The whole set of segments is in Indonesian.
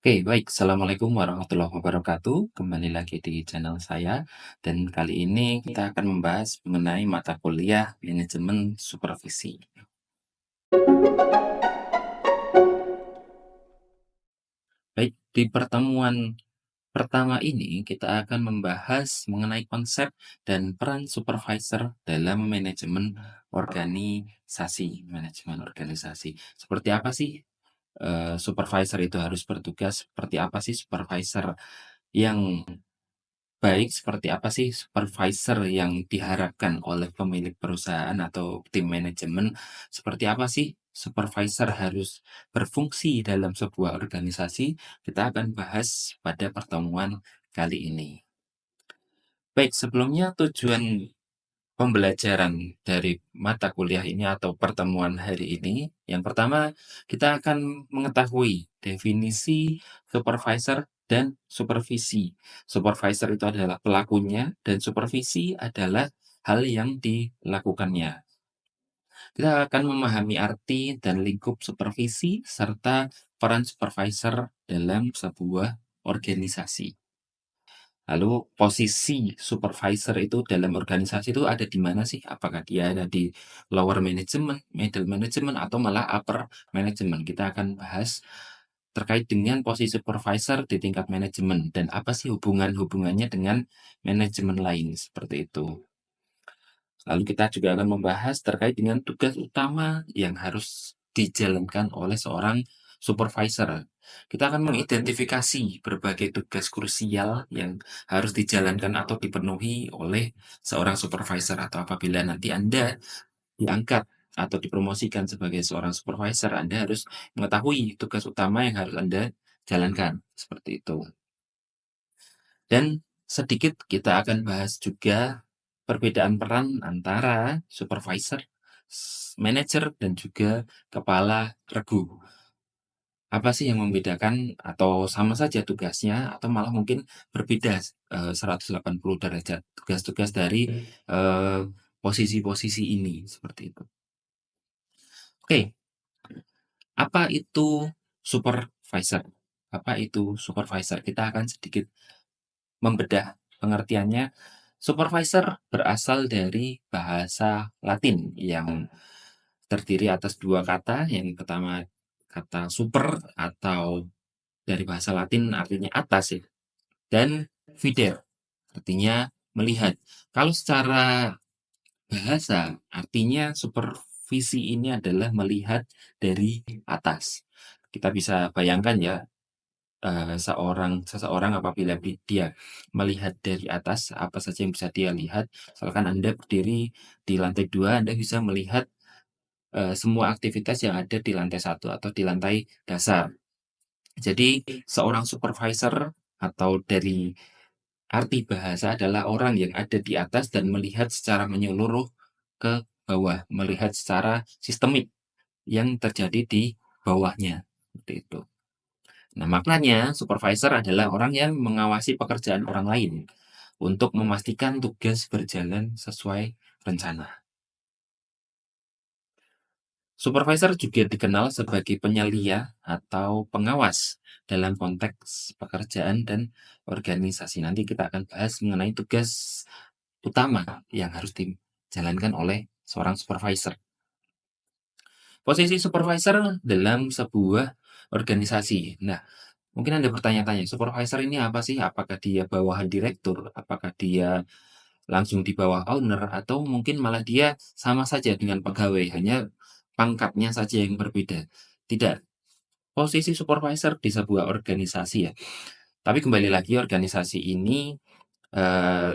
Oke, baik. Assalamualaikum warahmatullahi wabarakatuh. Kembali lagi di channel saya, dan kali ini kita akan membahas mengenai mata kuliah manajemen supervisi. Baik, di pertemuan pertama ini kita akan membahas mengenai konsep dan peran supervisor dalam manajemen organisasi. Seperti apa sih supervisor itu harus bertugas? Seperti apa sih supervisor yang baik, seperti apa sih supervisor yang diharapkan oleh pemilik perusahaan atau tim manajemen? Seperti apa sih supervisor harus berfungsi dalam sebuah organisasi? Kita akan bahas pada pertemuan kali ini. Baik, sebelumnya tujuan pembelajaran dari mata kuliah ini atau pertemuan hari ini, yang pertama kita akan mengetahui definisi supervisor dan supervisi. Supervisor itu adalah pelakunya dan supervisi adalah hal yang dilakukannya. Kita akan memahami arti dan lingkup supervisi serta peran supervisor dalam sebuah organisasi. Lalu posisi supervisor itu dalam organisasi itu ada di mana sih? Apakah dia ada di lower management, middle management, atau malah upper management? Kita akan bahas terkait dengan posisi supervisor di tingkat manajemen dan apa sih hubungannya dengan manajemen lain seperti itu. Lalu kita juga akan membahas terkait dengan tugas utama yang harus dijalankan oleh seorang supervisor. Kita akan mengidentifikasi berbagai tugas krusial yang harus dijalankan atau dipenuhi oleh seorang supervisor, atau apabila nanti Anda diangkat atau dipromosikan sebagai seorang supervisor, Anda harus mengetahui tugas utama yang harus Anda jalankan, seperti itu. Dan sedikit kita akan bahas juga perbedaan peran antara supervisor, manajer, dan juga kepala regu. Apa sih yang membedakan, atau sama saja tugasnya, atau malah mungkin berbeda 180 derajat tugas-tugas dari eh, posisi-posisi ini, seperti itu. Oke, apa itu supervisor? Apa itu supervisor? Kita akan sedikit membedah pengertiannya. Supervisor berasal dari bahasa Latin yang terdiri atas dua kata. Yang pertama kata super, atau dari bahasa Latin artinya atas ya, dan videre artinya melihat. Kalau secara bahasa artinya supervisi ini adalah melihat dari atas. Kita bisa bayangkan ya, seseorang apabila dia melihat dari atas, apa saja yang bisa dia lihat. Misalkan Anda berdiri di lantai 2, Anda bisa melihat semua aktivitas yang ada di lantai 1 atau di lantai dasar. Jadi seorang supervisor, atau dari arti bahasa, adalah orang yang ada di atas dan melihat secara menyeluruh ke bawah, melihat secara sistemik yang terjadi di bawahnya, seperti itu. Nah, maknanya supervisor adalah orang yang mengawasi pekerjaan orang lain untuk memastikan tugas berjalan sesuai rencana. Supervisor juga dikenal sebagai penyelia atau pengawas dalam konteks pekerjaan dan organisasi. Nanti kita akan bahas mengenai tugas utama yang harus dijalankan oleh seorang supervisor. Posisi supervisor dalam sebuah organisasi. Nah, mungkin Anda bertanya-tanya, supervisor ini apa sih? Apakah dia bawahan direktur? Apakah dia langsung di bawah owner? Atau mungkin malah dia sama saja dengan pegawai, hanya pangkatnya saja yang berbeda? Tidak. Posisi supervisor di sebuah organisasi ya. Tapi kembali lagi, organisasi ini,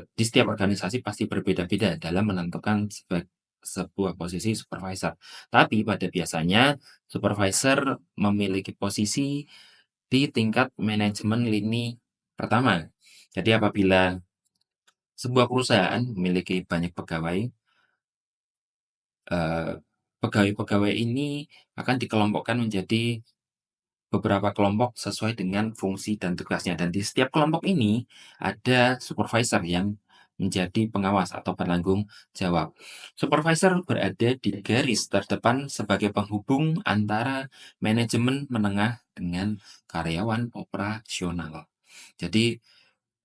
di setiap organisasi pasti berbeda-beda dalam menentukan sebuah posisi supervisor. Tapi pada biasanya supervisor memiliki posisi di tingkat manajemen lini pertama. Jadi apabila sebuah perusahaan memiliki banyak pegawai, eee, pegawai-pegawai ini akan dikelompokkan menjadi beberapa kelompok sesuai dengan fungsi dan tugasnya, dan di setiap kelompok ini ada supervisor yang menjadi pengawas atau penanggung jawab. Supervisor berada di garis terdepan sebagai penghubung antara manajemen menengah dengan karyawan operasional. Jadi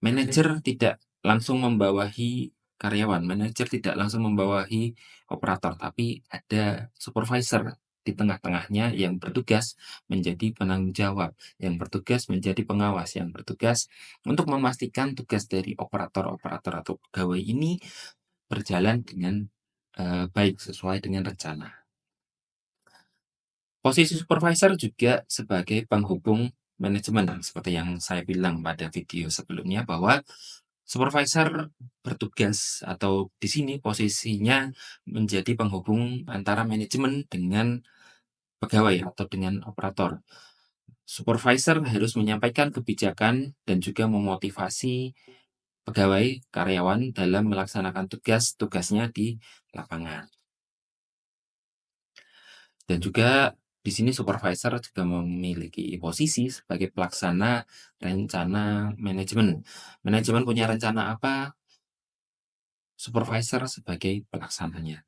manajer tidak langsung membawahi karyawan, manajer tidak langsung membawahi operator, tapi ada supervisor di tengah-tengahnya yang bertugas menjadi penanggung jawab, yang bertugas menjadi pengawas, yang bertugas untuk memastikan tugas dari operator-operator atau pegawai ini berjalan dengan baik sesuai dengan rencana. Posisi supervisor juga sebagai penghubung manajemen, seperti yang saya bilang pada video sebelumnya bahwa supervisor bertugas atau di sini posisinya menjadi penghubung antara manajemen dengan pegawai atau dengan operator. Supervisor harus menyampaikan kebijakan dan juga memotivasi pegawai karyawan dalam melaksanakan tugas-tugasnya di lapangan. Dan juga di sini supervisor juga memiliki posisi sebagai pelaksana rencana manajemen. Manajemen punya rencana apa? Supervisor sebagai pelaksananya.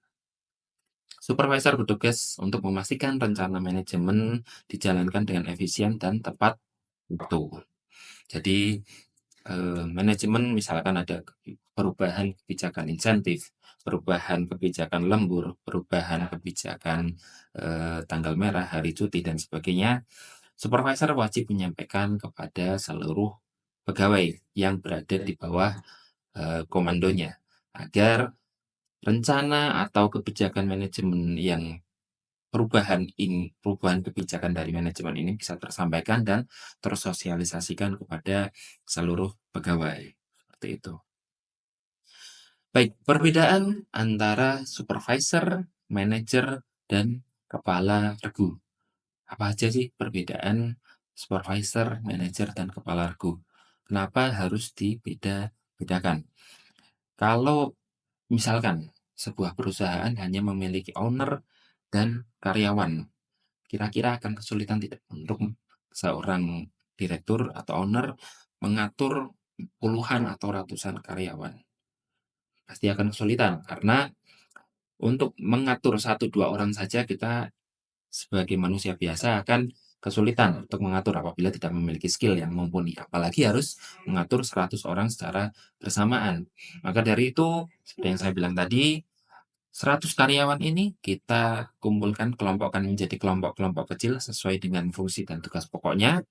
Supervisor bertugas untuk memastikan rencana manajemen dijalankan dengan efisien dan tepat waktu. Jadi manajemen misalkan ada perubahan kebijakan insentif, perubahan kebijakan lembur, perubahan kebijakan tanggal merah, hari cuti dan sebagainya, supervisor wajib menyampaikan kepada seluruh pegawai yang berada di bawah komandonya agar rencana atau kebijakan manajemen yang perubahan kebijakan dari manajemen ini bisa tersampaikan dan tersosialisasikan kepada seluruh pegawai. Seperti itu. Baik, perbedaan antara supervisor, manajer, dan kepala regu. Apa aja sih perbedaan supervisor, manajer, dan kepala regu? Kenapa harus dibeda-bedakan? Kalau misalkan sebuah perusahaan hanya memiliki owner dan karyawan, kira-kira akan kesulitan tidak untuk seorang direktur atau owner mengatur puluhan atau ratusan karyawan? Pasti akan kesulitan karena untuk mengatur satu dua orang saja kita sebagai manusia biasa akan kesulitan untuk mengatur apabila tidak memiliki skill yang mumpuni, apalagi harus mengatur 100 orang secara bersamaan. Maka dari itu, seperti yang saya bilang tadi, 100 karyawan ini kita kumpulkan, kelompokkan menjadi kelompok-kelompok kecil sesuai dengan fungsi dan tugas pokoknya,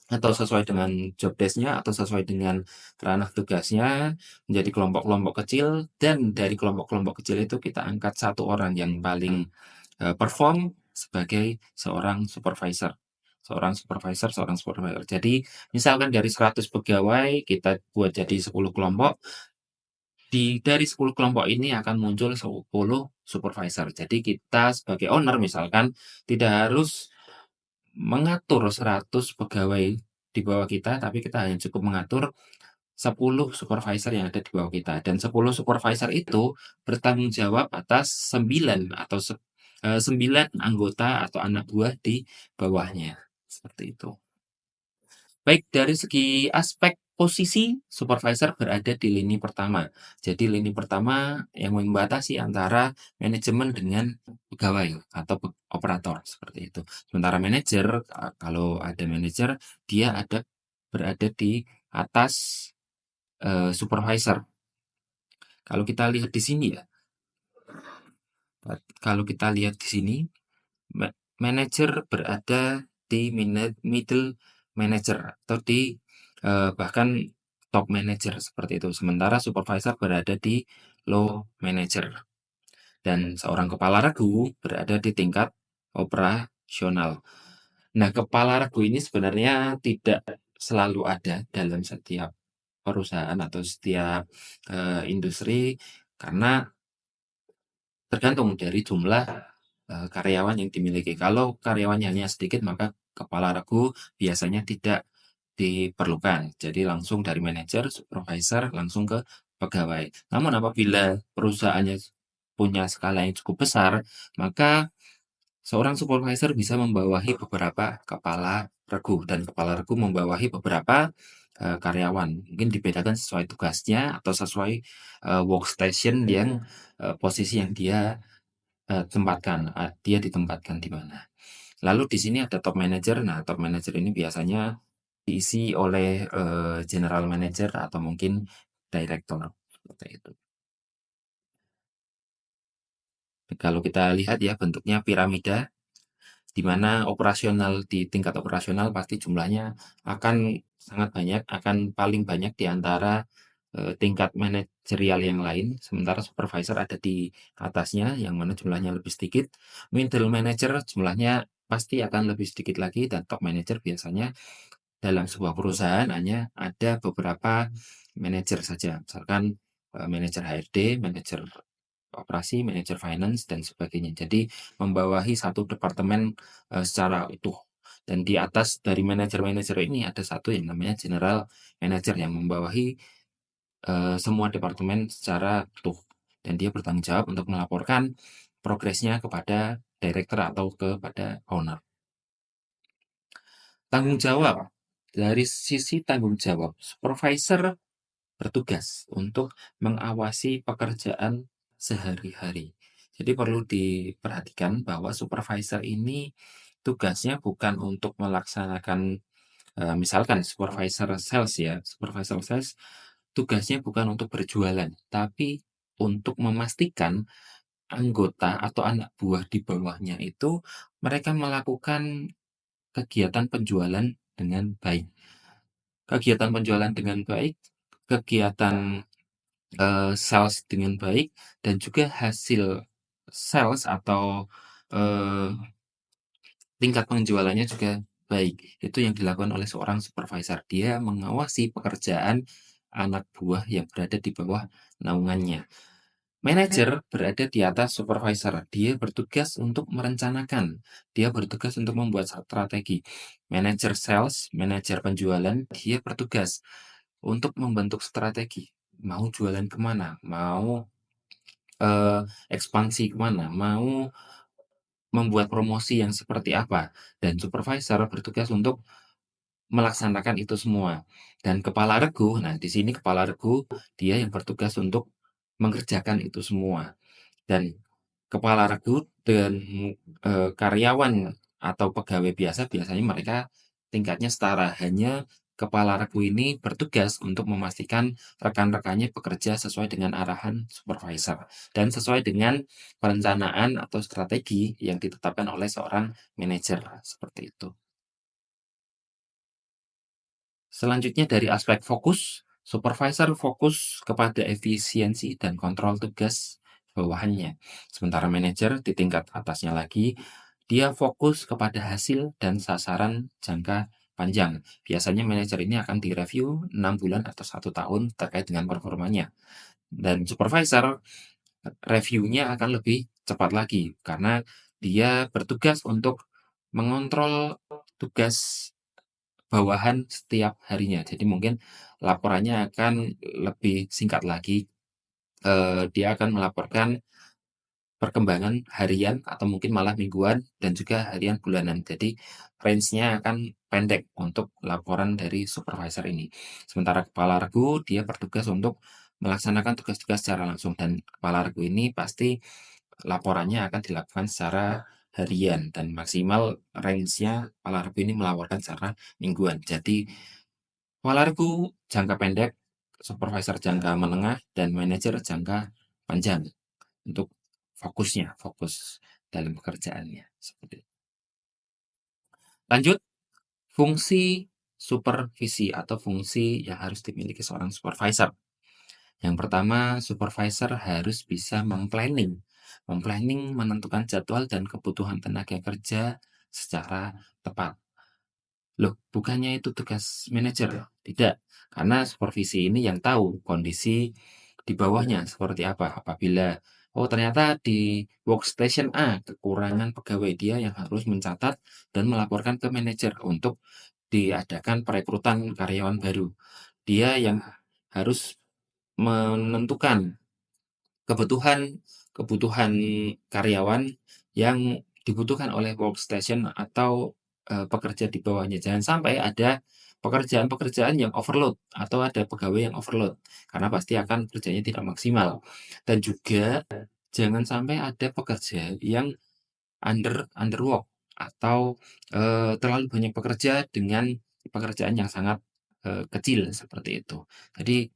atau sesuai dengan job desk-nya, atau sesuai dengan ranah tugasnya, menjadi kelompok-kelompok kecil, dan dari kelompok-kelompok kecil itu kita angkat satu orang yang paling perform sebagai seorang supervisor. Seorang supervisor. Jadi, misalkan dari 100 pegawai, kita buat jadi 10 kelompok, dari 10 kelompok ini akan muncul 10 supervisor. Jadi kita sebagai owner misalkan tidak harus mengatur 100 pegawai di bawah kita, tapi kita hanya cukup mengatur 10 supervisor yang ada di bawah kita. Dan 10 supervisor itu bertanggung jawab atas 9 anggota atau anak buah di bawahnya. Seperti itu. Baik, dari segi aspek posisi, supervisor berada di lini pertama. Jadi lini pertama yang membatasi antara manajemen dengan pegawai atau operator, seperti itu. Sementara manajer, kalau ada manajer, dia berada di atas supervisor. Kalau kita lihat di sini ya, kalau kita lihat di sini, manajer berada di middle manager atau di bahkan top manager seperti itu. Sementara supervisor berada di low manager. Dan seorang kepala regu berada di tingkat operasional. Nah, kepala regu ini sebenarnya tidak selalu ada dalam setiap perusahaan atau setiap industri karena tergantung dari jumlah karyawan yang dimiliki. Kalau karyawannya hanya sedikit, maka kepala regu biasanya tidak diperlukan. Jadi langsung dari manajer, supervisor, langsung ke pegawai. Namun apabila perusahaannya punya skala yang cukup besar, maka seorang supervisor bisa membawahi beberapa kepala regu dan kepala regu membawahi beberapa karyawan. Mungkin dibedakan sesuai tugasnya atau sesuai, workstation yang, posisi yang tempatkan, dia ditempatkan di mana. Lalu di sini ada top manager. Nah, top manager ini biasanya diisi oleh, general manager atau mungkin direktur, seperti itu. Kalau kita lihat ya bentuknya piramida, di mana operasional di tingkat operasional pasti jumlahnya akan sangat banyak, akan paling banyak di antara, tingkat manajerial yang lain, sementara supervisor ada di atasnya yang mana jumlahnya lebih sedikit. Middle manager jumlahnya pasti akan lebih sedikit lagi dan top manager biasanya dalam sebuah perusahaan hanya ada beberapa manajer saja, misalkan, manajer HRD, manajer operasi, manajer finance, dan sebagainya. Jadi membawahi satu departemen, secara utuh. Dan di atas dari manajer-manajer ini ada satu yang namanya general manager yang membawahi, semua departemen secara utuh. Dan dia bertanggung jawab untuk melaporkan progresnya kepada director atau kepada owner. Tanggung jawab, dari sisi tanggung jawab, supervisor bertugas untuk mengawasi pekerjaan sehari-hari. Jadi perlu diperhatikan bahwa supervisor ini tugasnya bukan untuk melaksanakan, misalkan supervisor sales tugasnya bukan untuk berjualan, tapi untuk memastikan anggota atau anak buah di bawahnya itu mereka melakukan kegiatan penjualan dengan baik. Kegiatan penjualan dengan baik, kegiatan, sales dengan baik, dan juga hasil sales atau, eee, tingkat penjualannya juga baik. Itu yang dilakukan oleh seorang supervisor. Dia mengawasi pekerjaan anak buah yang berada di bawah naungannya. Manajer berada di atas supervisor. Dia bertugas untuk merencanakan, dia bertugas untuk membuat strategi. Manajer sales, manajer penjualan, dia bertugas untuk membentuk strategi. Mau jualan kemana, mau, ekspansi kemana, mau membuat promosi yang seperti apa, dan supervisor bertugas untuk melaksanakan itu semua. Dan kepala regu, nah di sini kepala regu dia yang bertugas untuk mengerjakan itu semua. Dan kepala regu dan, karyawan atau pegawai biasa biasanya mereka tingkatnya setara, hanya kepala regu ini bertugas untuk memastikan rekan-rekannya bekerja sesuai dengan arahan supervisor dan sesuai dengan perencanaan atau strategi yang ditetapkan oleh seorang manajer, seperti itu. Selanjutnya dari aspek fokus, supervisor fokus kepada efisiensi dan kontrol tugas bawahannya. Sementara manajer di tingkat atasnya lagi, dia fokus kepada hasil dan sasaran jangka panjang. Biasanya manajer ini akan direview 6 bulan atau 1 tahun terkait dengan performanya. Dan supervisor reviewnya akan lebih cepat lagi karena dia bertugas untuk mengontrol tugas bawahan setiap harinya. Jadi mungkin laporannya akan lebih singkat lagi, dia akan melaporkan perkembangan harian atau mungkin malah mingguan dan juga harian bulanan. Jadi range-nya akan pendek untuk laporan dari supervisor ini. Sementara kepala regu dia bertugas untuk melaksanakan tugas-tugas secara langsung dan kepala regu ini pasti laporannya akan dilakukan secara harian dan maksimal range-nya kepala regu ini melaporkan secara mingguan. Jadi kepala regu jangka pendek, supervisor jangka menengah, dan manajer jangka panjang untuk fokus dalam pekerjaannya. Seperti itu. Lanjut, fungsi supervisi atau fungsi yang harus dimiliki seorang supervisor. Yang pertama, supervisor harus bisa memplanning menentukan jadwal dan kebutuhan tenaga kerja secara tepat. Loh, bukannya itu tugas manajer? Tidak, karena supervisi ini yang tahu kondisi di bawahnya seperti apa. Apabila, oh ternyata di workstation A kekurangan pegawai, dia yang harus mencatat dan melaporkan ke manajer untuk diadakan perekrutan karyawan baru. Dia yang harus menentukan kebutuhan kebutuhan karyawan yang dibutuhkan oleh workstation atau, pekerja di bawahnya. Jangan sampai ada pekerjaan-pekerjaan yang overload atau ada pegawai yang overload, karena pasti akan kerjanya tidak maksimal. Dan juga jangan sampai ada pekerja yang underwork atau, terlalu banyak bekerja dengan pekerjaan yang sangat, kecil seperti itu. Jadi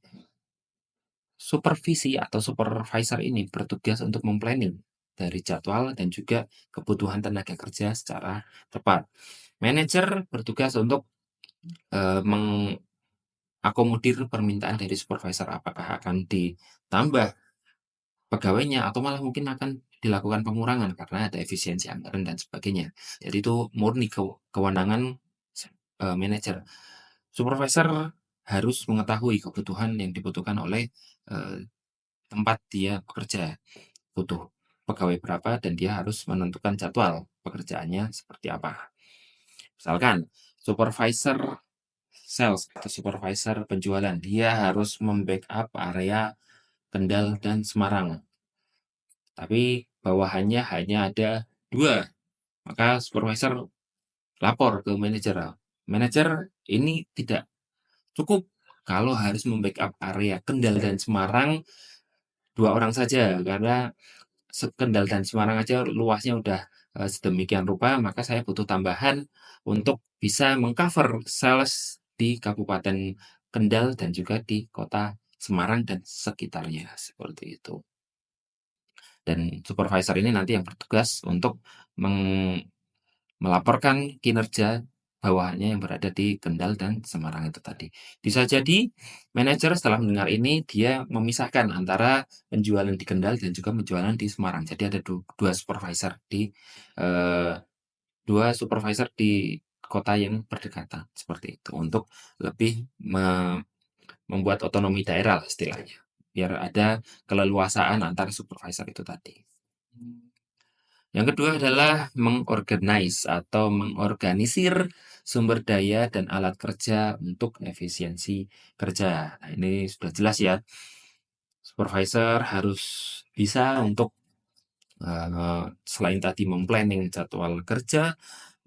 supervisi atau supervisor ini bertugas untuk memplanning dari jadwal dan juga kebutuhan tenaga kerja secara tepat. Manajer bertugas untuk, mengakomodir permintaan dari supervisor, apakah akan ditambah pegawainya atau malah mungkin akan dilakukan pengurangan karena ada efisiensi anggaran dan sebagainya. Jadi itu murni kewenangan manajer. Supervisor harus mengetahui kebutuhan yang dibutuhkan oleh, eee, tempat dia bekerja, butuh pegawai berapa dan dia harus menentukan jadwal pekerjaannya seperti apa. Misalkan supervisor sales atau supervisor penjualan, dia harus membackup area Kendal dan Semarang. Tapi bawahannya hanya ada 2, maka supervisor lapor ke manajer. Manajer, ini tidak cukup kalau harus membackup area Kendal dan Semarang 2 orang saja, karena Kendal dan Semarang aja luasnya udah, sedemikian rupa, maka saya butuh tambahan untuk bisa mengcover sales di Kabupaten Kendal dan juga di Kota Semarang dan sekitarnya, seperti itu. Dan supervisor ini nanti yang bertugas untuk melaporkan kinerja bawahannya yang berada di Kendal dan Semarang itu tadi. Bisa jadi manajer setelah mendengar ini dia memisahkan antara penjualan di Kendal dan juga penjualan di Semarang. Jadi ada 2 supervisor di eee, 2 supervisor di kota yang berdekatan, seperti itu. Untuk lebih membuat otonomi daerah lah istilahnya, biar ada keleluasaan antara supervisor itu tadi. Yang kedua adalah atau mengorganisir sumber daya dan alat kerja untuk efisiensi kerja. Nah, ini sudah jelas ya, supervisor harus bisa untuk, selain tadi memplanning jadwal kerja,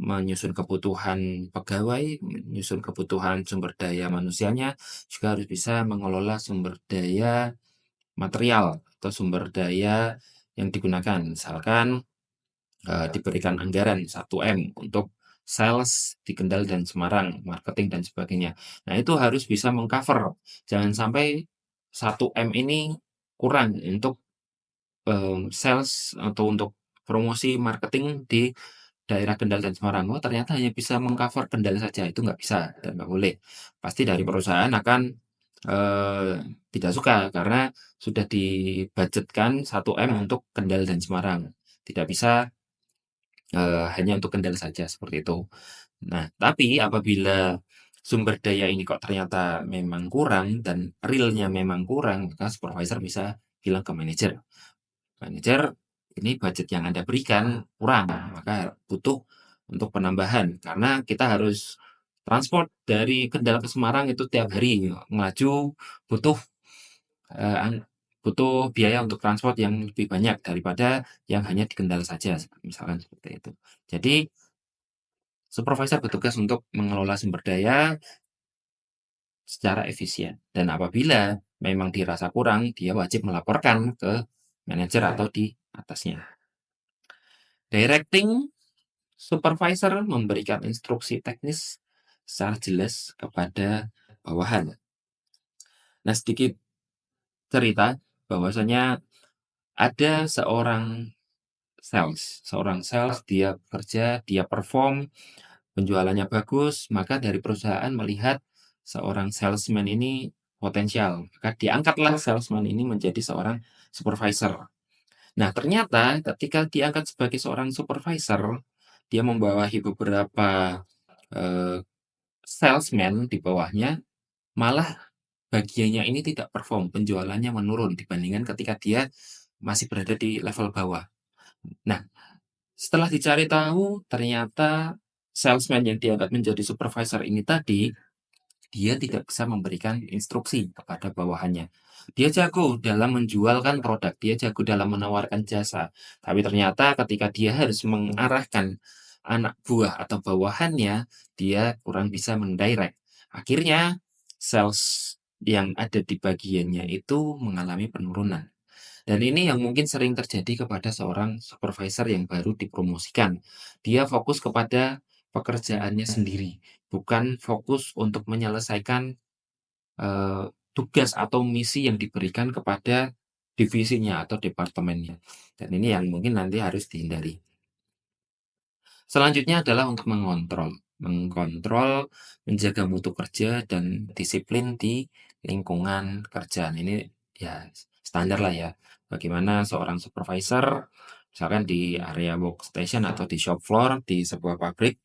menyusun kebutuhan pegawai, menyusun kebutuhan sumber daya manusianya, juga harus bisa mengelola sumber daya material atau sumber daya yang digunakan. Misalkan diberikan anggaran 1 M untuk sales di Kendal dan Semarang, marketing dan sebagainya. Nah, itu harus bisa mengcover. Jangan sampai 1 M ini kurang untuk, sales atau untuk promosi marketing di daerah Kendal dan Semarang. Oh, ternyata hanya bisa mengcover Kendal saja, itu nggak bisa dan nggak boleh. Pasti dari perusahaan akan, eee, tidak suka karena sudah dibudgetkan 1 M untuk Kendal dan Semarang. Tidak bisa hanya untuk Kendal saja, seperti itu. Nah, tapi apabila sumber daya ini kok ternyata memang kurang dan realnya memang kurang, maka supervisor bisa bilang ke manajer, "Manajer, ini budget yang Anda berikan kurang, maka butuh untuk penambahan, karena kita harus transport dari Kendal ke Semarang itu tiap hari melaju, butuh, eee, an butuh biaya untuk transport yang lebih banyak daripada yang hanya di Kendal saja," misalkan seperti itu. Jadi supervisor bertugas untuk mengelola sumber daya secara efisien dan apabila memang dirasa kurang, dia wajib melaporkan ke manajer atau di atasnya. Directing, supervisor memberikan instruksi teknis secara jelas kepada bawahan. Nah, sedikit cerita bahwasanya ada seorang sales dia bekerja, dia perform, penjualannya bagus, maka dari perusahaan melihat seorang salesman ini potensial, maka diangkatlah salesman ini menjadi seorang supervisor. Nah, ternyata ketika diangkat sebagai seorang supervisor, dia membawahi beberapa, eee, salesman di bawahnya, malah bagiannya ini tidak perform, penjualannya menurun dibandingkan ketika dia masih berada di level bawah. Nah, setelah dicari tahu, ternyata salesman yang diangkat menjadi supervisor ini tadi, dia tidak bisa memberikan instruksi kepada bawahannya. Dia jago dalam menjualkan produk, dia jago dalam menawarkan jasa, tapi ternyata ketika dia harus mengarahkan anak buah atau bawahannya, dia kurang bisa mendirect Akhirnya sales yang ada di bagiannya itu mengalami penurunan. Dan ini yang mungkin sering terjadi kepada seorang supervisor yang baru dipromosikan. Dia fokus kepada pekerjaannya sendiri, bukan fokus untuk menyelesaikan tugas atau misi yang diberikan kepada divisinya atau departemennya. Dan ini yang mungkin nanti harus dihindari. Selanjutnya adalah untuk mengontrol. Mengkontrol, menjaga mutu kerja dan disiplin di lingkungan kerja. Ini ya standar lah ya. Bagaimana seorang supervisor, misalkan di area workstation atau di shop floor di sebuah pabrik,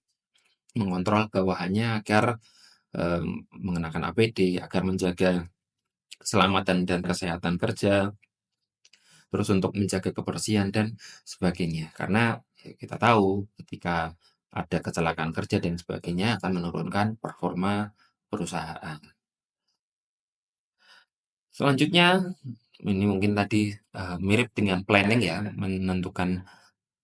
mengontrol bawahannya agar mengenakan APD, agar menjaga keselamatan dan kesehatan kerja, terus untuk menjaga kebersihan dan sebagainya. Karena ya kita tahu ketika ada kecelakaan kerja dan sebagainya akan menurunkan performa perusahaan. Selanjutnya, ini mungkin tadi mirip dengan planning ya, menentukan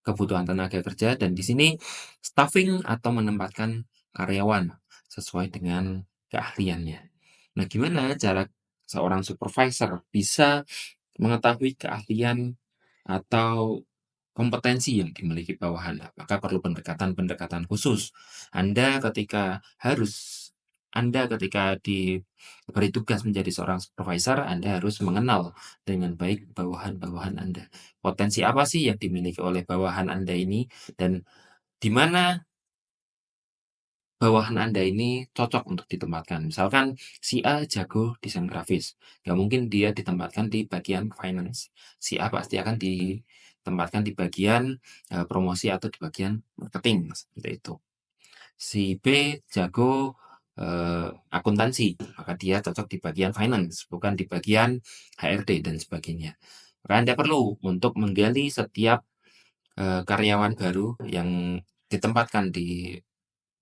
kebutuhan tenaga kerja dan di sini staffing atau menempatkan karyawan sesuai dengan keahliannya. Nah, gimana cara seorang supervisor bisa mengetahui keahlian atau kompetensi yang dimiliki bawahan? Apakah perlu pendekatan-pendekatan khusus? Anda ketika harus Anda ketika diberi tugas menjadi seorang supervisor, Anda harus mengenal dengan baik bawahan-bawahan Anda. Potensi apa sih yang dimiliki oleh bawahan Anda ini dan di mana bawahan Anda ini cocok untuk ditempatkan. Misalkan si A jago desain grafis, nggak mungkin dia ditempatkan di bagian finance. Si A pasti akan ditempatkan di bagian promosi atau di bagian marketing, seperti itu. Si B jago akuntansi, maka dia cocok di bagian finance, bukan di bagian HRD dan sebagainya. Maka Anda perlu untuk menggali setiap karyawan baru yang ditempatkan di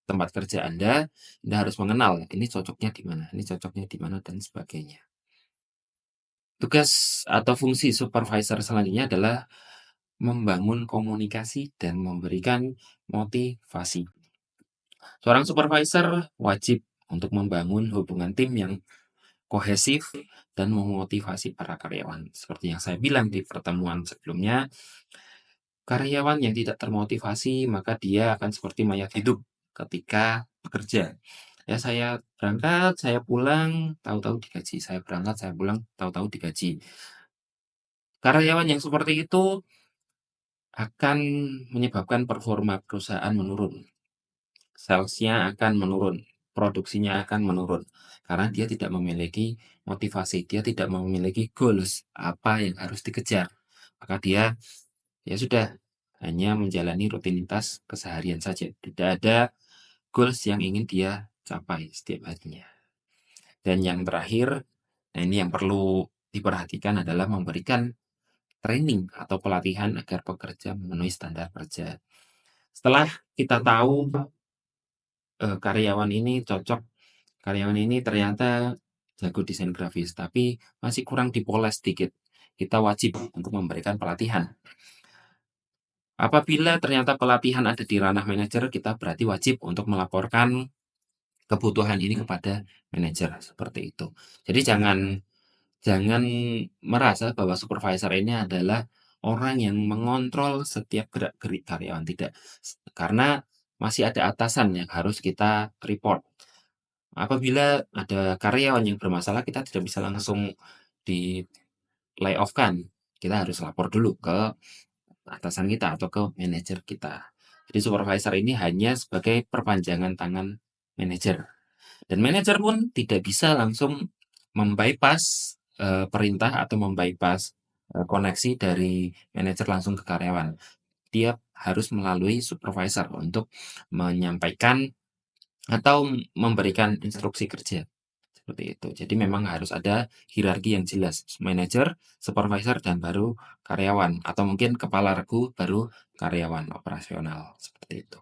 tempat kerja Anda harus mengenal ini cocoknya di mana, ini cocoknya di mana dan sebagainya. Tugas atau fungsi supervisor selanjutnya adalah membangun komunikasi dan memberikan motivasi. Seorang supervisor wajib untuk membangun hubungan tim yang kohesif dan memotivasi para karyawan. Seperti yang saya bilang di pertemuan sebelumnya, karyawan yang tidak termotivasi maka dia akan seperti mayat hidup ketika bekerja. Ya saya berangkat, saya pulang, tahu-tahu digaji. Saya berangkat, saya pulang, tahu-tahu digaji. Karyawan yang seperti itu akan menyebabkan performa perusahaan menurun. Salesnya akan menurun, produksinya akan menurun. Karena dia tidak memiliki motivasi, dia tidak memiliki goals apa yang harus dikejar. Maka dia ya sudah hanya menjalani rutinitas keseharian saja. Tidak ada goals yang ingin dia capai setiap harinya. Dan yang terakhir, nah ini yang perlu diperhatikan adalah memberikan training atau pelatihan agar pekerja memenuhi standar kerja. Setelah kita tahu karyawan ini cocok, karyawan ini ternyata jago desain grafis, tapi masih kurang dipoles sedikit. Kita wajib untuk memberikan pelatihan. Apabila ternyata pelatihan ada di ranah manajer, kita berarti wajib untuk melaporkan kebutuhan ini kepada manajer seperti itu. Jadi jangan jangan merasa bahwa supervisor ini adalah orang yang mengontrol setiap gerak-gerik karyawan, tidak. Karena masih ada atasan yang harus kita report. Apabila ada karyawan yang bermasalah, kita tidak bisa langsung di layoff kan. Kita harus lapor dulu ke atasan kita atau ke manajer kita. Jadi supervisor ini hanya sebagai perpanjangan tangan manajer. Dan manajer pun tidak bisa langsung membypass perintah atau membypass koneksi dari manajer langsung ke karyawan. Dia harus melalui supervisor untuk menyampaikan atau memberikan instruksi kerja. Seperti itu. Jadi memang harus ada hierarki yang jelas. Manajer, supervisor, dan baru karyawan. Atau mungkin kepala regu, baru karyawan operasional. Seperti itu.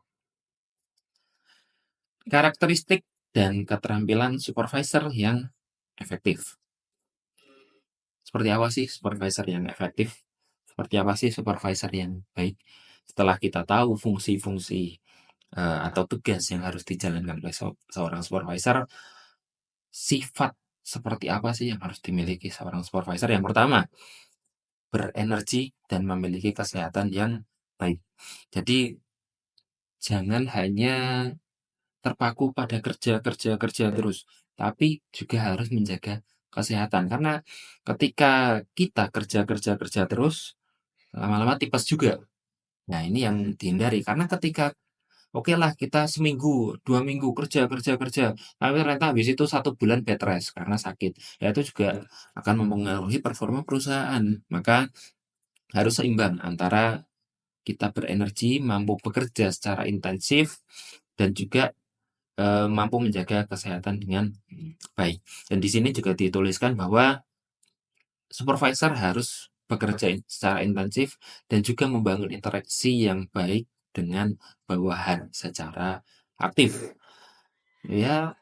Karakteristik dan keterampilan supervisor yang efektif. Seperti apa sih supervisor yang efektif? Seperti apa sih supervisor yang baik? Setelah kita tahu fungsi-fungsi atau tugas yang harus dijalankan oleh seorang supervisor, sifat seperti apa sih yang harus dimiliki seorang supervisor? Yang pertama, berenergi dan memiliki kesehatan yang baik. Jadi jangan hanya terpaku pada kerja kerja kerja terus, tapi juga harus menjaga kesehatan. Karena ketika kita kerja kerja kerja terus, lama-lama tipes juga. Nah, ini yang dihindari karena ketika oke lah kita seminggu, 2 minggu kerja kerja kerja, tapi ternyata habis itu 1 bulan bed rest karena sakit. Ya itu juga akan mempengaruhi performa perusahaan. Maka harus seimbang antara kita berenergi, mampu bekerja secara intensif, dan juga mampu menjaga kesehatan dengan baik. Dan di sini juga dituliskan bahwa supervisor harus bekerja secara intensif dan juga membangun interaksi yang baik dengan bawahan secara aktif. Ya,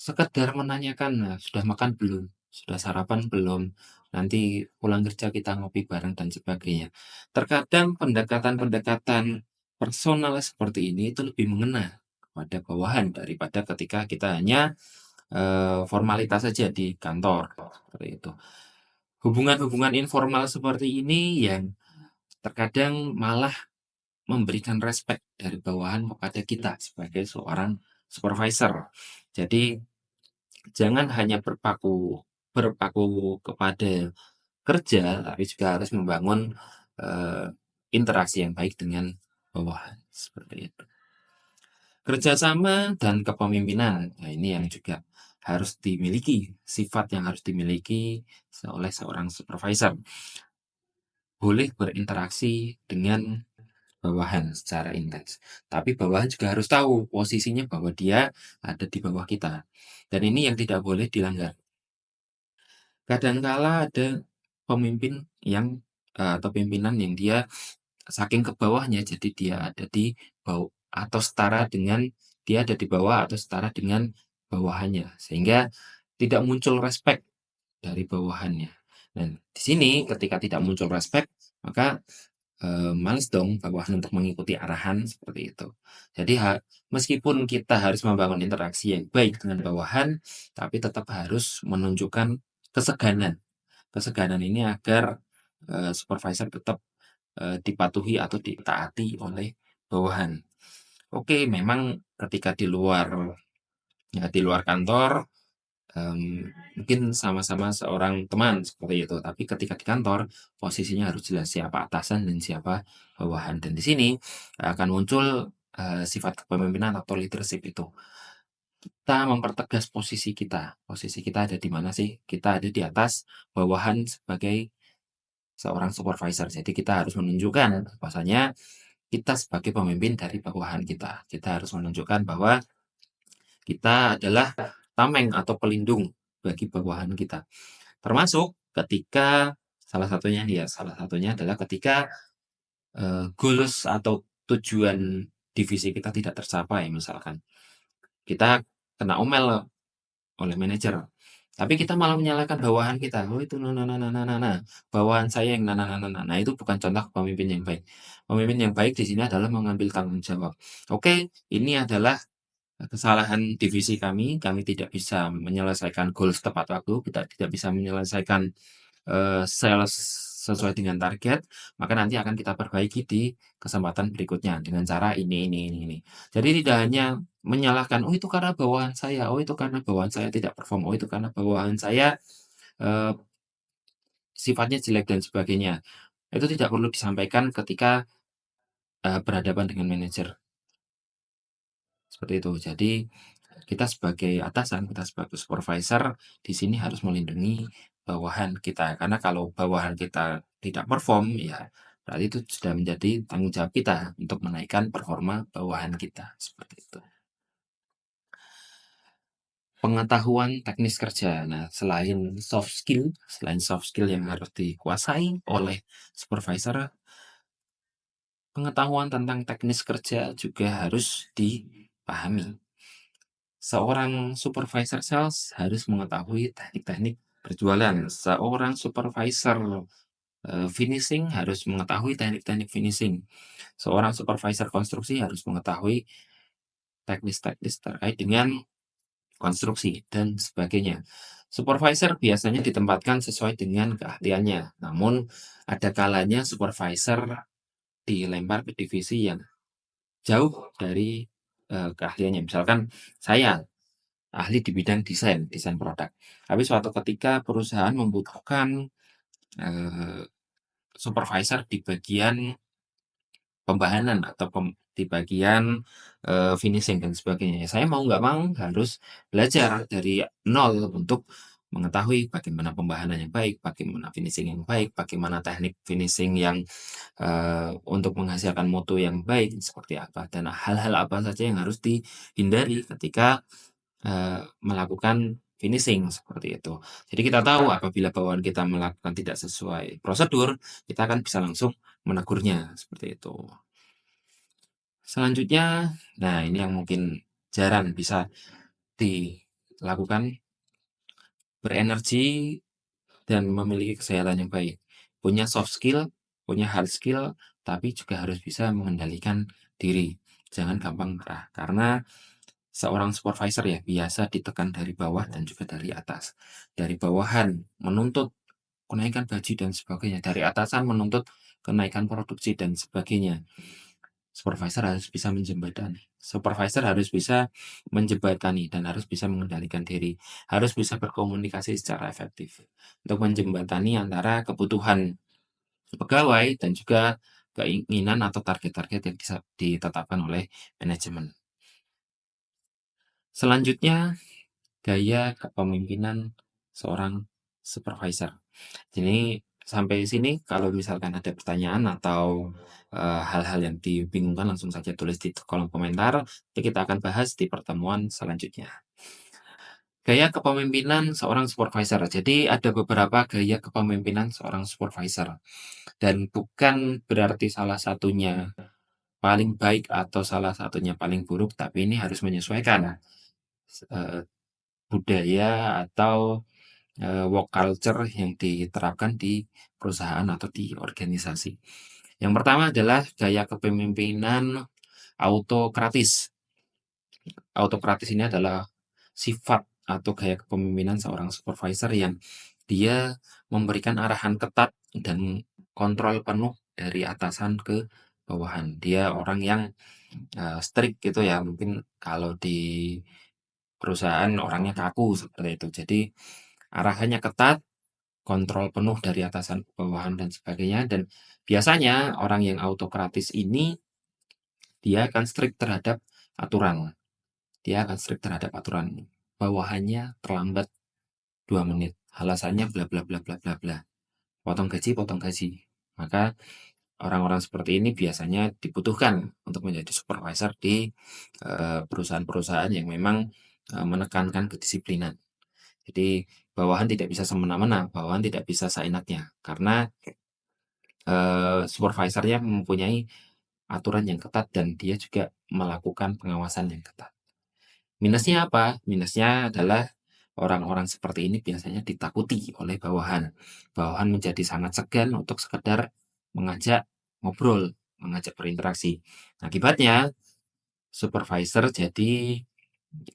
sekedar menanyakan, "Nah, sudah makan belum? Sudah sarapan belum? Nanti pulang kerja kita ngopi bareng," dan sebagainya. Terkadang pendekatan-pendekatan personal seperti ini itu lebih mengena kepada bawahan daripada ketika kita hanya formalitas saja di kantor, seperti itu. Hubungan-hubungan informal seperti ini yang terkadang malah memberikan respect dari bawahan kepada kita sebagai seorang supervisor. Jadi jangan hanya berpaku kepada kerja, tapi juga harus membangun eh, interaksi yang baik dengan bawahan seperti itu. Kerjasama dan kepemimpinan, nah ini yang juga harus dimiliki, sifat yang harus dimiliki oleh seorang supervisor. Boleh berinteraksi dengan bawahan secara intens, tapi bawahan juga harus tahu posisinya bahwa dia ada di bawah kita. Dan ini yang tidak boleh dilanggar. Kadangkala ada pemimpin yang atau pimpinan yang dia saking ke bawahnya, jadi dia ada di bawah atau setara dengan dia ada di bawah atau setara dengan bawahannya, sehingga tidak muncul respect dari bawahannya. Dan di sini ketika tidak muncul respect, maka males dong bawahan untuk mengikuti arahan seperti itu. Jadi meskipun kita harus membangun interaksi yang baik dengan bawahan, tapi tetap harus menunjukkan keseganan. Keseganan ini agar supervisor tetap dipatuhi atau ditaati oleh bawahan. Oke, memang ketika di luar ya di luar kantor mungkin sama-sama seorang teman seperti itu, tapi ketika di kantor posisinya harus jelas siapa atasan dan siapa bawahan. Dan di sini akan muncul sifat kepemimpinan atau leadership itu. Kita mempertegas posisi kita. Posisi kita ada di mana sih? Kita ada di atas bawahan sebagai seorang supervisor. Jadi kita harus menunjukkan bahwasanya kita sebagai pemimpin dari bawahan kita. Kita harus menunjukkan bahwa kita adalah tameng atau pelindung bagi bawahan kita. Termasuk ketika salah satunya adalah ketika goals atau tujuan divisi kita tidak tercapai misalkan. Kita kena omel oleh manajer, tapi kita malah menyalahkan bawahan kita, "Oh itu nah nah nah nah nah nah nah, bawahan saya yang nah nah nah nah nah." Nah, itu bukan contoh pemimpin yang baik. Pemimpin yang baik di sini adalah mengambil tanggung jawab. Oke, ini adalah kesalahan divisi kami tidak bisa menyelesaikan goals tepat waktu, kita tidak bisa menyelesaikan sales sesuai dengan target, maka nanti akan kita perbaiki di kesempatan berikutnya dengan cara ini. Jadi tidak hanya menyalahkan, "Oh itu karena bawahan saya, oh itu karena bawahan saya tidak perform, oh itu karena bawahan saya, eee, sifatnya jelek dan sebagainya." Itu tidak perlu disampaikan ketika berhadapan dengan manajer, seperti itu. Jadi kita sebagai atasan, kita sebagai supervisor di sini harus melindungi bawahan kita. Karena kalau bawahan kita tidak perform, ya berarti itu sudah menjadi tanggung jawab kita untuk menaikkan performa bawahan kita, seperti itu. Pengetahuan teknis kerja. Nah, selain soft skill yang harus dikuasai oleh supervisor, pengetahuan tentang teknis kerja juga harus dipahami. Seorang supervisor sales harus mengetahui teknik-teknik berjualan. Seorang supervisor finishing harus mengetahui teknik-teknik finishing. Seorang supervisor konstruksi harus mengetahui teknis-teknis terkait dengan konstruksi, dan sebagainya. Supervisor biasanya ditempatkan sesuai dengan keahliannya, namun ada kalanya supervisor dilempar ke divisi yang jauh dari keahliannya. Misalkan saya ahli di bidang desain, desain produk. Tapi suatu ketika perusahaan membutuhkan eh, supervisor di bagian pembahanan atau di bagian finishing dan sebagainya. Saya mau nggak mau harus belajar dari nol untuk mengetahui bagaimana pembahanan yang baik, bagaimana finishing yang baik, bagaimana teknik finishing yang untuk menghasilkan mutu yang baik seperti apa, dan hal-hal apa saja yang harus dihindari ketika melakukan finishing seperti itu. Jadi kita tahu apabila bawahan kita melakukan tidak sesuai prosedur, kita akan bisa langsung menegurnya seperti itu. Selanjutnya, nah ini yang mungkin jarang bisa dilakukan, berenergi dan memiliki kesehatan yang baik. Punya soft skill, punya hard skill, tapi juga harus bisa mengendalikan diri. Jangan gampang marah, karena seorang supervisor ya biasa ditekan dari bawah dan juga dari atas. Dari bawahan menuntut kenaikan gaji dan sebagainya. Dari atasan menuntut kenaikan produksi dan sebagainya. Supervisor harus bisa menjembatani. Supervisor harus bisa menjembatani dan harus bisa mengendalikan diri. Harus bisa berkomunikasi secara efektif untuk menjembatani antara kebutuhan pegawai dan juga keinginan atau target-target yang bisa ditetapkan oleh manajemen. Selanjutnya, gaya kepemimpinan seorang supervisor. Jadi sampai sini kalau misalkan ada pertanyaan atau hal-hal yang dibingungkan, langsung saja tulis di kolom komentar. Nanti kita akan bahas di pertemuan selanjutnya. Gaya kepemimpinan seorang supervisor. Jadi ada beberapa gaya kepemimpinan seorang supervisor, dan bukan berarti salah satunya paling baik atau salah satunya paling buruk, tapi ini harus menyesuaikan eh, budaya atau work culture yang diterapkan di perusahaan atau di organisasi. Yang pertama adalah gaya kepemimpinan autokratis. Autokratis ini adalah sifat atau gaya kepemimpinan seorang supervisor yang dia memberikan arahan ketat dan kontrol penuh dari atasan ke bawahan. Dia orang yang strict gitu ya, mungkin kalau di perusahaan orangnya kaku seperti itu. Jadi arahannya ketat, kontrol penuh dari atasan ke bawahan dan sebagainya, dan biasanya orang yang autokratis ini dia akan strict terhadap aturan. Dia akan strict terhadap aturan. Bawahannya terlambat 2 menit. Alasannya bla bla bla bla bla bla. Potong gaji, potong gaji. Maka orang-orang seperti ini biasanya dibutuhkan untuk menjadi supervisor di perusahaan-perusahaan yang memang menekankan kedisiplinan. Jadi bawahan tidak bisa semena-mena, bawahan tidak bisa seenaknya, karena supervisornya mempunyai aturan yang ketat dan dia juga melakukan pengawasan yang ketat. Minusnya apa? Minusnya adalah orang-orang seperti ini biasanya ditakuti oleh bawahan. Bawahan menjadi sangat segan untuk sekedar mengajak ngobrol, mengajak berinteraksi. Akibatnya, supervisor jadi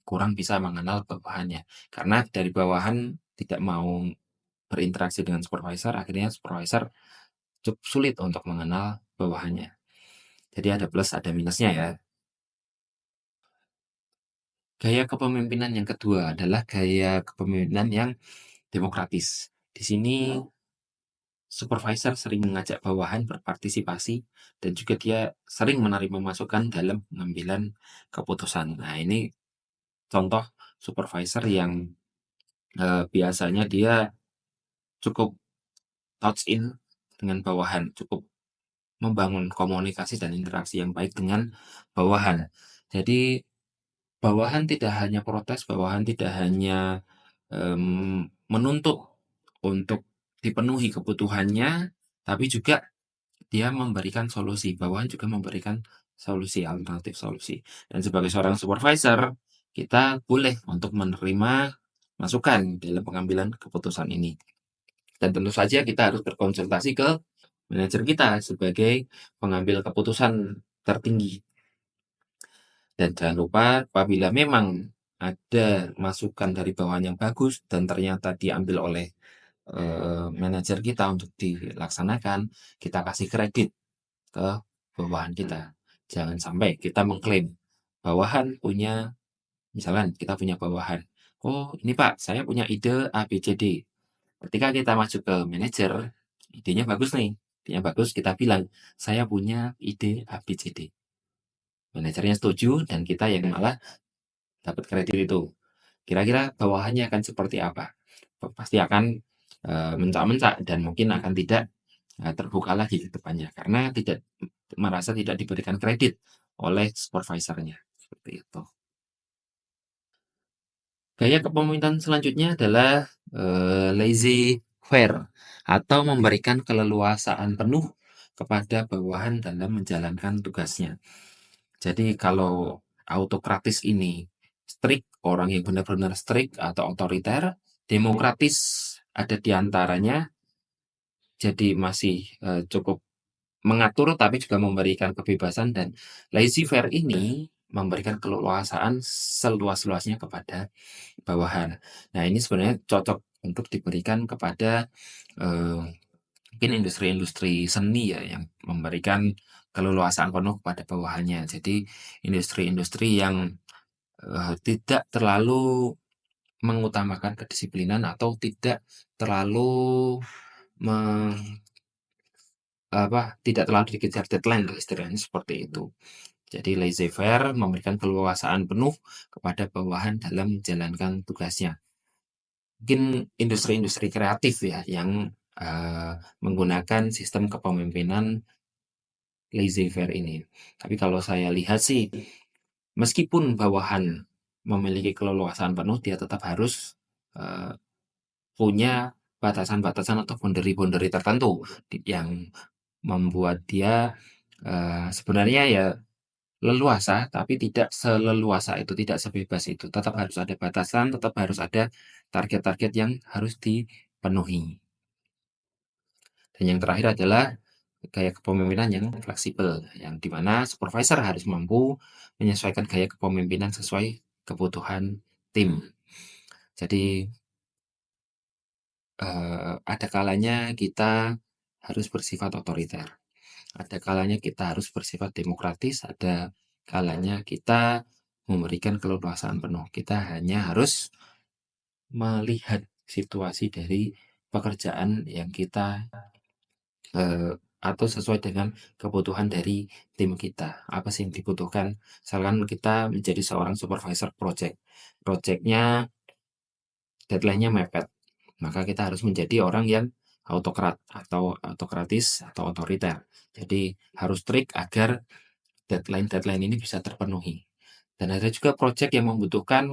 kurang bisa mengenal bawahannya. Karena dari bawahan tidak mau berinteraksi dengan supervisor, akhirnya supervisor cukup sulit untuk mengenal bawahannya. Jadi ada plus, ada minusnya ya. Gaya kepemimpinan yang kedua adalah gaya kepemimpinan yang demokratis. Di sini supervisor sering mengajak bawahan berpartisipasi dan juga dia sering menerima masukan dalam pengambilan keputusan. Nah, ini contoh supervisor yang biasanya dia cukup touch in dengan bawahan, cukup membangun komunikasi dan interaksi yang baik dengan bawahan. Jadi bawahan tidak hanya protes, bawahan tidak hanya menuntut untuk dipenuhi kebutuhannya, tapi juga dia memberikan solusi. Bawahan juga memberikan solusi, alternatif solusi. Dan sebagai seorang supervisor, kita boleh untuk menerima masukan dalam pengambilan keputusan ini. Dan tentu saja kita harus berkonsultasi ke manajer kita sebagai pengambil keputusan tertinggi. Dan jangan lupa apabila memang ada masukan dari bawahan yang bagus dan ternyata diambil oleh manajer kita untuk dilaksanakan, kita kasih kredit ke bawahan kita. Jangan sampai kita mengklaim bawahan punya, misalkan kita punya bawahan, oh ini Pak, saya punya ide A, B, C, D. Ketika kita masuk ke manajer, idenya bagus nih, idenya bagus, kita bilang, saya punya ide A, B, C, D. Manajernya setuju dan kita yang malah dapat kredit itu. Kira-kira bawahannya akan seperti apa? Pasti akan mencak-mencak dan mungkin akan tidak terbuka lagi ke depannya karena tidak merasa tidak diberikan kredit oleh supervisornya. Seperti itu. Gaya kepemimpinan selanjutnya adalah lazy faire atau memberikan keleluasaan penuh kepada bawahan dalam menjalankan tugasnya. Jadi kalau autokratis ini strict, orang yang benar-benar strict atau otoriter, demokratis ada di antaranya, jadi masih cukup mengatur tapi juga memberikan kebebasan, dan laissez-faire ini memberikan keleluasaan seluas-luasnya kepada bawahan. Nah, ini sebenarnya cocok untuk diberikan kepada eh, mungkin industri-industri seni ya yang memberikan keleluasaan penuh kepada bawahannya. Jadi industri-industri yang tidak terlalu mengutamakan kedisiplinan atau tidak terlalu me- tidak terlalu dikejar deadline lah istilahnya seperti itu. Jadi laissez-faire memberikan keleluasaan penuh kepada bawahan dalam menjalankan tugasnya. Mungkin industri-industri kreatif ya yang menggunakan sistem kepemimpinan laissez-faire ini. Tapi kalau saya lihat sih, meskipun bawahan memiliki keleluasaan penuh, dia tetap harus eh, punya batasan-batasan atau boundary-boundary tertentu yang membuat dia sebenarnya ya leluasa, tapi tidak seleluasa itu, tidak sebebas itu. Tetap harus ada batasan, tetap harus ada target-target yang harus dipenuhi. Dan yang terakhir adalah gaya kepemimpinan yang fleksibel, yang dimana supervisor harus mampu menyesuaikan gaya kepemimpinan sesuai kebutuhan tim. Jadi ada kalanya kita harus bersifat otoriter, ada kalanya kita harus bersifat demokratis, ada kalanya kita memberikan keleluasaan penuh. Kita hanya harus melihat situasi dari pekerjaan yang kita atau sesuai dengan kebutuhan dari tim kita. Apa sih yang dibutuhkan? Misalkan kita menjadi seorang supervisor project. Projectnya deadline-nya mepet. Maka kita harus menjadi orang yang autokrat atau autokratis atau otoriter. Jadi harus strict agar deadline-deadline ini bisa terpenuhi. Dan ada juga project yang membutuhkan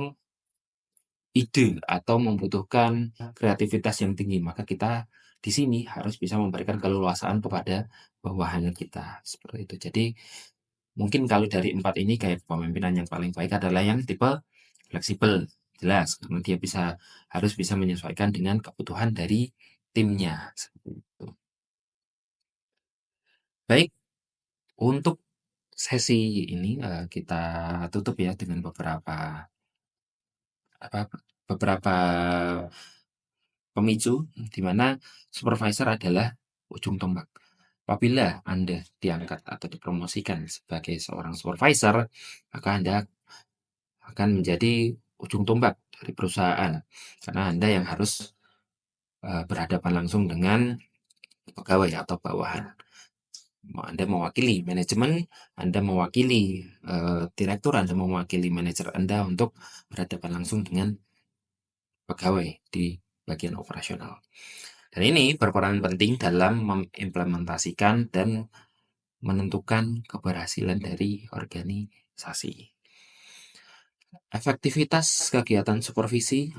ide atau membutuhkan kreativitas yang tinggi, maka kita di sini harus bisa memberikan keleluasaan kepada bawahan kita seperti itu. Jadi mungkin kalau dari empat ini kayak kepemimpinan yang paling baik adalah yang tipe fleksibel, jelas karena dia harus bisa menyesuaikan dengan kebutuhan dari timnya seperti itu. Baik, untuk sesi ini kita tutup ya dengan apa beberapa pemicu di mana supervisor adalah ujung tombak. Apabila Anda diangkat atau dipromosikan sebagai seorang supervisor, maka Anda akan menjadi ujung tombak dari perusahaan karena Anda yang harus berhadapan langsung dengan pegawai atau bawahan. Anda mewakili manajemen, Anda mewakili direktur, Anda mewakili manajer Anda untuk berhadapan langsung dengan pegawai di bagian operasional. Dan ini berperan penting dalam mengimplementasikan dan menentukan keberhasilan dari organisasi. Efektivitas kegiatan supervisi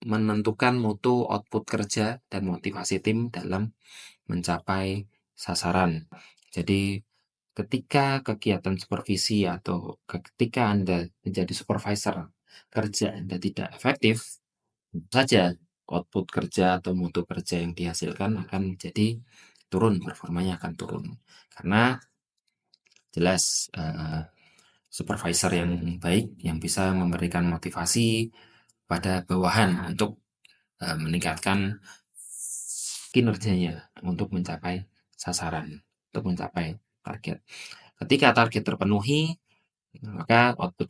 menentukan mutu output kerja dan motivasi tim dalam mencapai sasaran. Jadi ketika kegiatan supervisi atau ketika Anda menjadi supervisor, kerja Anda tidak efektif, tentu saja output kerja atau mutu kerja yang dihasilkan akan menjadi turun, performanya akan turun. Karena jelas supervisor yang baik yang bisa memberikan motivasi pada bawahan untuk meningkatkan kinerjanya untuk mencapai sasaran, untuk mencapai target. Ketika target terpenuhi, maka output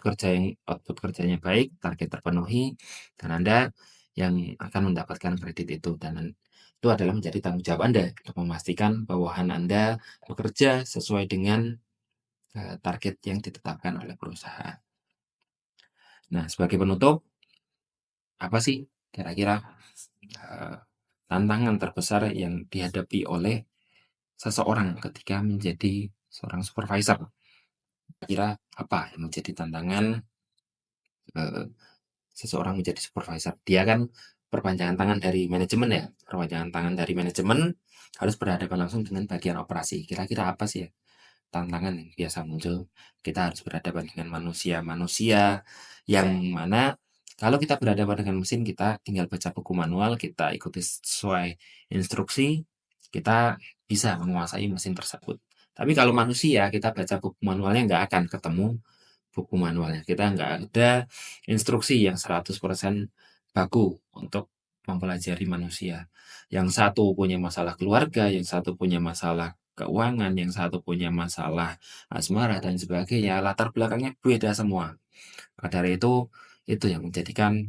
kerjanya baik, target terpenuhi, dan Anda yang akan mendapatkan kredit itu, dan itu adalah menjadi tanggung jawab Anda untuk memastikan bawahan Anda bekerja sesuai dengan target yang ditetapkan oleh perusahaan. Nah, sebagai penutup, apa sih kira-kira eh, tantangan terbesar yang dihadapi oleh seseorang ketika menjadi seorang supervisor? Kira apa yang menjadi tantangan eh, seseorang menjadi supervisor? Dia kan perpanjangan tangan dari manajemen ya, perpanjangan tangan dari manajemen harus berhadapan langsung dengan bagian operasi. Kira-kira apa sih ya tantangan yang biasa muncul? Kita harus berhadapan dengan manusia-manusia yang mana kalau kita berhadapan dengan mesin, kita tinggal baca buku manual, kita ikuti sesuai instruksi, kita bisa menguasai mesin tersebut. Tapi kalau manusia, kita baca buku manualnya nggak akan ketemu buku manualnya. Kita nggak ada instruksi yang 100% baku untuk mempelajari manusia. Yang satu punya masalah keluarga, yang satu punya masalah keuangan, yang satu punya masalah asmara dan sebagainya. Latar belakangnya beda semua. Maka dari itu yang menjadikan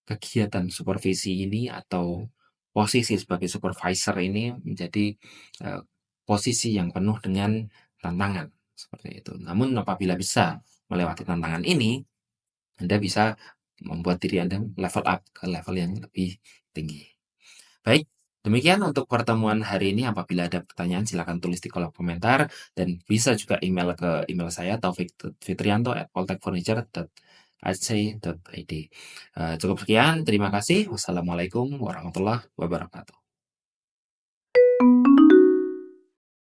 kegiatan supervisi ini atau posisi sebagai supervisor ini menjadi eh, posisi yang penuh dengan tantangan seperti itu. Namun apabila bisa melewati tantangan ini, Anda bisa membuat diri Anda level up ke level yang lebih tinggi. Baik, demikian untuk pertemuan hari ini. Apabila ada pertanyaan, silakan tulis di kolom komentar dan bisa juga email ke email saya taufik.fitrianto@poltechfurniture.ac.id. Cukup sekian, terima kasih. Wassalamualaikum warahmatullahi wabarakatuh.